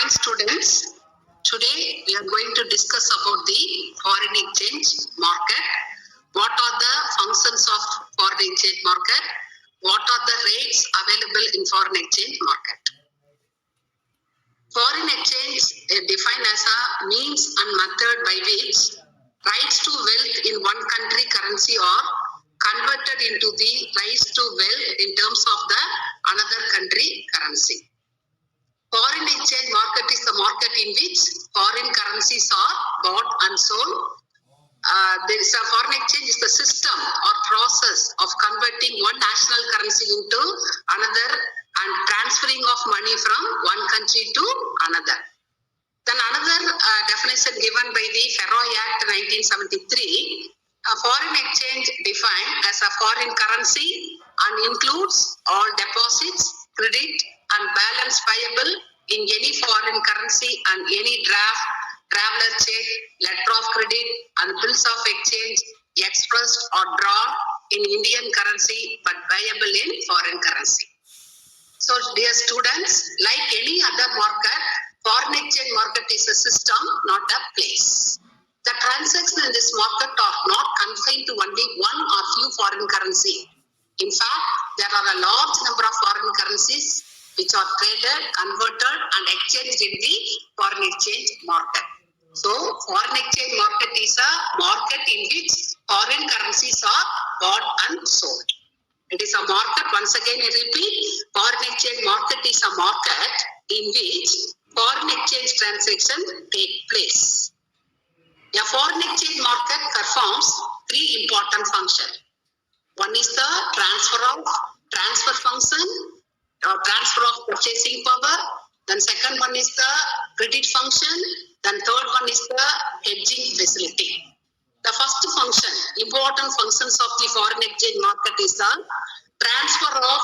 Fine students, today we are going to discuss about the foreign exchange market. What are the functions of foreign exchange market? What are the rates available in foreign exchange market? Foreign exchange is defined as a means and method by which rights to wealth in one country currency are converted into the rights to wealth in terms of the another country currency. Foreign exchange market is the market in which foreign currencies are bought and sold. There is a foreign exchange is the system or process of converting one national currency into another and transferring of money from one country to another. Then another definition given by the Ferroy Act 1973, a foreign exchange defined as a foreign currency and includes all deposits, credit and balance payable in any foreign currency and any draft, traveler check, letter of credit and bills of exchange expressed or drawn in Indian currency but payable in foreign currency. So dear students, like any other market, foreign exchange market is a system, not a place. The transactions in this market are not confined to only one or few foreign currency. In fact, there are a large number of foreign currencies which are traded, converted and exchanged in the foreign exchange market. So, foreign exchange market is a market in which foreign currencies are bought and sold. It is a market, once again I repeat, foreign exchange market is a market in which foreign exchange transactions take place. A foreign exchange market performs three important functions. One is the transfer function, or transfer of purchasing power. Then second one is the credit function. Then third one is the hedging facility. The first function, important functions of the foreign exchange market is the transfer of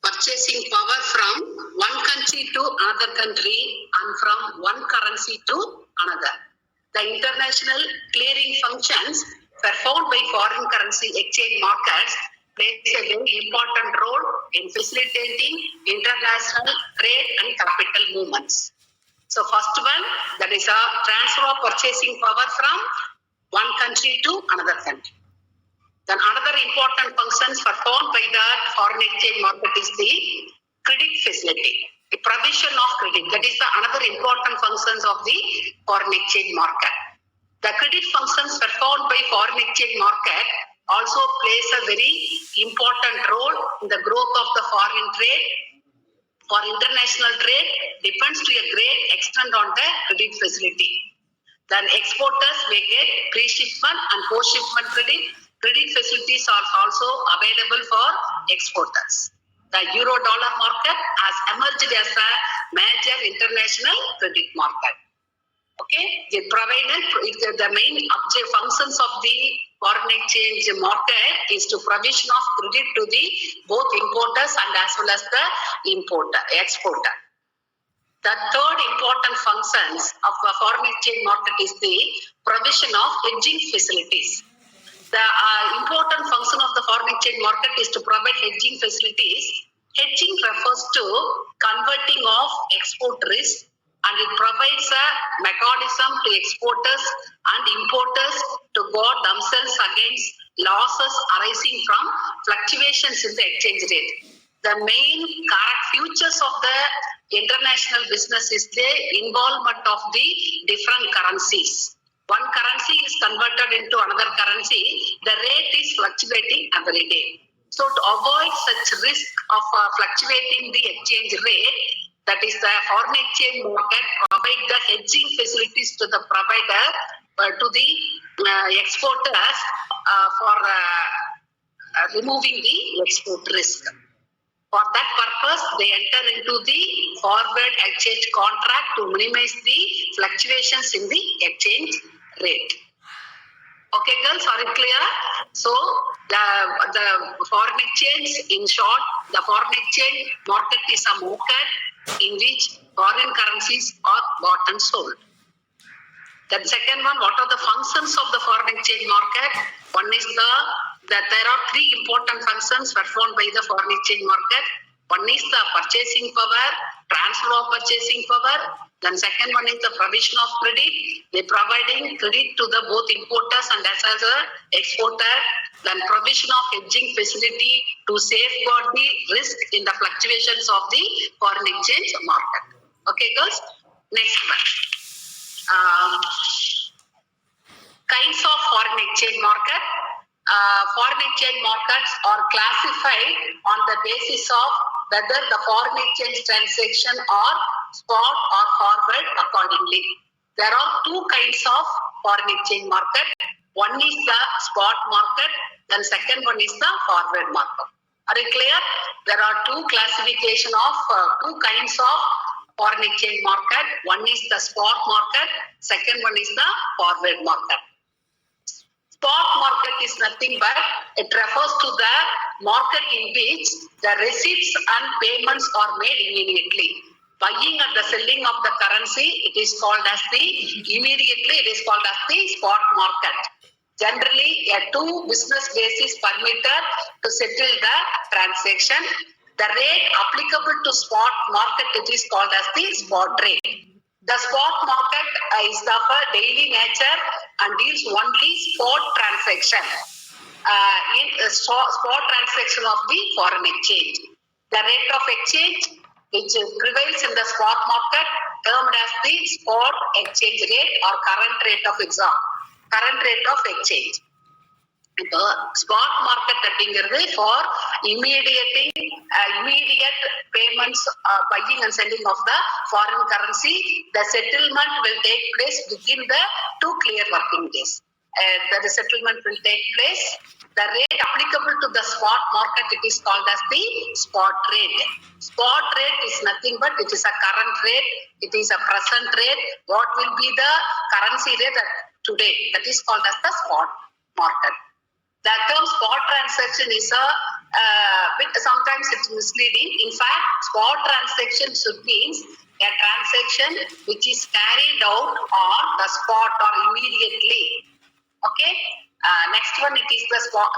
purchasing power from one country to another country and from one currency to another. The international clearing functions performed by foreign currency exchange markets plays a very important role in facilitating international trade and capital movements. So first one, that is a transfer of purchasing power from one country to another country. Then another important functions performed by the foreign exchange market is the credit facility, the provision of credit. That is the another important functions of the foreign exchange market. The credit functions performed by foreign exchange market also plays a very important role in the growth of the foreign trade. For international trade depends to a great extent on the credit facility. Then exporters may get pre-shipment and post-shipment credit. Credit facilities are also available for exporters. The euro-dollar market has emerged as a major international credit market. Okay, the main functions of the foreign exchange market is to provision of credit to the both importers and as well as the exporter. The third important functions of the foreign exchange market is the provision of hedging facilities. The important function of the foreign exchange market is to provide hedging facilities. Hedging refers to converting of export risk, and it provides a mechanism to exporters and importers to guard themselves against losses arising from fluctuations in the exchange rate. The main features of the international business is the involvement of the different currencies. One currency is converted into another currency, the rate is fluctuating every day. So to avoid such risk of fluctuating the exchange rate, that is the foreign exchange market provide the hedging facilities to the provider, to the exporters for removing the export risk. For that purpose, they enter into the forward exchange contract to minimize the fluctuations in the exchange rate. Okay, girls, are it clear? So, the foreign exchange, in short, the foreign exchange market is a market in which foreign currencies are bought and sold. The second one, what are the functions of the foreign exchange market? One is that there are three important functions performed by the foreign exchange market. One is the purchasing power, transfer of purchasing power. Then second one is the provision of credit. They providing credit to the both importers and as a exporter. Then provision of hedging facility to safeguard the risk in the fluctuations of the foreign exchange market. Okay, girls. Next one. Kinds of foreign exchange market. Foreign exchange markets are classified on the basis of whether the foreign exchange transaction are spot or forward accordingly. There are two kinds of foreign exchange market. One is the spot market, then second one is the forward market. Are you clear? There are two classification of two kinds of foreign exchange market. One is the spot market, second one is the forward market. Spot market is nothing but it refers to the market in which the receipts and payments are made immediately. Buying and the selling of the currency, it is called as the spot market. Generally, a two business days is permitted to settle the transaction. The rate applicable to spot market, it is called as the spot rate. The spot market is of a daily nature and deals only spot transaction. Spot transaction of the foreign exchange. The rate of exchange which prevails in the spot market termed as the spot exchange rate or current rate of exchange. The spot market for immediate payments, buying and selling of the foreign currency. The settlement will take place within the 2 clear working days. The settlement will take place. The rate applicable to the spot market, it is called as the spot rate. Spot rate is nothing but it is a current rate. It is a present rate. What will be the currency rate today? That is called as the spot market. The term spot transaction is sometimes it's misleading. In fact, spot transaction should mean a transaction which is carried out on the spot or immediately. Okay. Next one, it is the spot.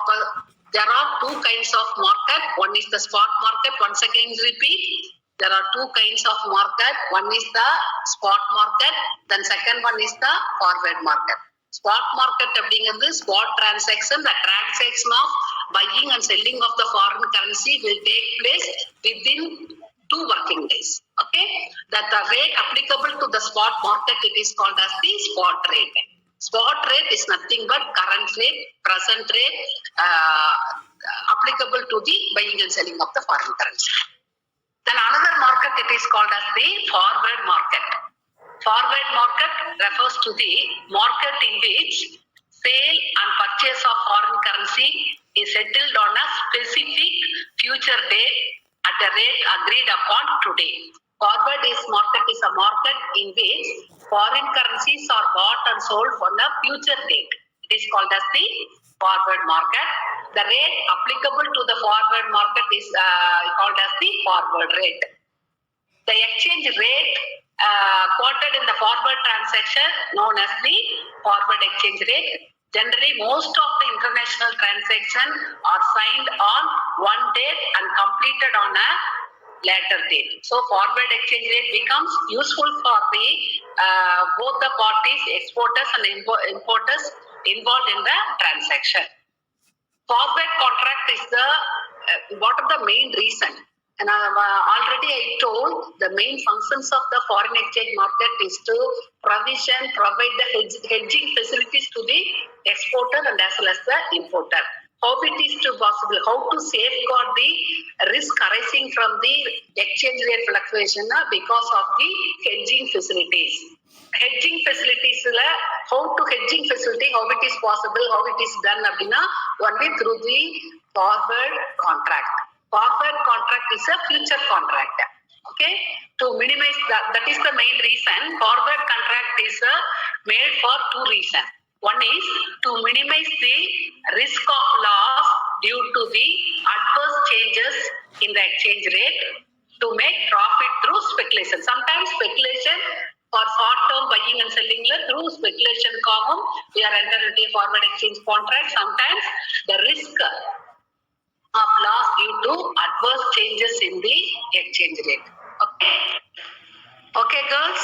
There are two kinds of market. One is the spot market. Once again, repeat. There are two kinds of market. One is the spot market. Then second one is the forward market. Spot market அப்படிங்கிறது spot transaction. The transaction of buying and selling of the foreign currency will take place within 2 working days. Okay. That the rate applicable to the spot market, it is called as the spot rate. Spot rate is nothing but current rate, present rate applicable to the buying and selling of the foreign currency. Then another market, it is called as the forward market. Forward market refers to the market in which sale and purchase of foreign currency is settled on a specific future date at a rate agreed upon today. Forward market is a market in which foreign currencies are bought and sold on a future date. It is called as the forward market. The rate applicable to the forward market is called as the forward rate. The exchange rate quoted in the forward transaction known as the forward exchange rate. Generally, most of the international transactions are signed on one date and completed on a later date. So, forward exchange rate becomes useful for the both the parties, exporters and importers involved in the transaction. Forward contract is the what are the main reason? And already I told the main functions of the foreign exchange market is to provide the hedging facilities to the exporter and as well as the importer. How it is possible, how to safeguard the risk arising from the exchange rate fluctuation because of the hedging facilities. Hedging facilities, how it is possible, how it is done only through the forward contract. Forward contract is a future contract. Okay, to minimize that is the main reason. Forward contract is made for 2 reasons. One is to minimize the risk of loss due to the adverse changes in the exchange rate, to make profit through speculation. Sometimes speculation for short-term buying and selling through speculation we are entering into a forward exchange contract. Sometimes the risk of loss due to adverse changes in the exchange rate. Okay, girls?